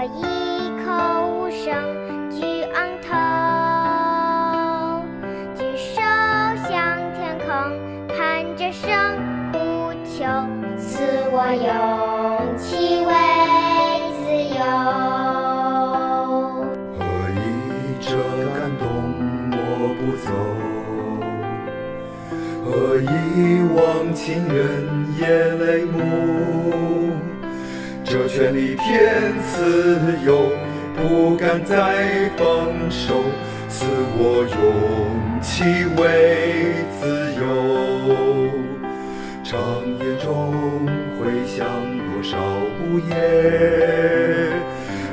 一口无声举昂头，举手向天空，喊着声呼求，赐我勇气为自由。何以这感动我不走？何以忘情人眼泪目？这权利天赐有，不敢再放手，赐我勇气为自由。长夜中回响多少午夜，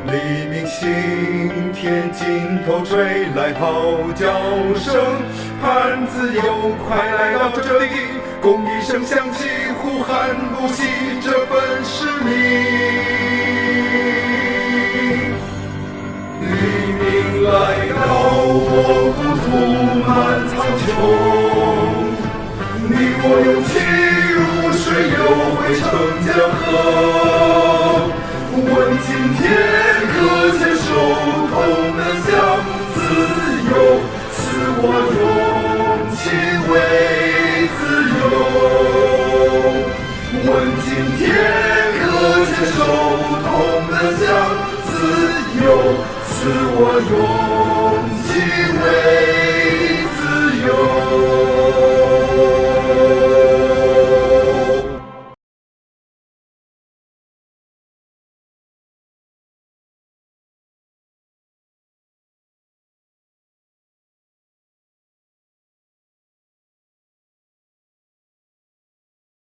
黎明星天尽头吹来号角声，盼自由快来到这里，共一声响起，呼喊不息这份使命。黎明来到，我故土满苍穹，你我勇气如水流汇成江河。问今天可牵手，同奔向自由，赐我勇气为自由。问今天可牵手，同奔向自由，赐我勇气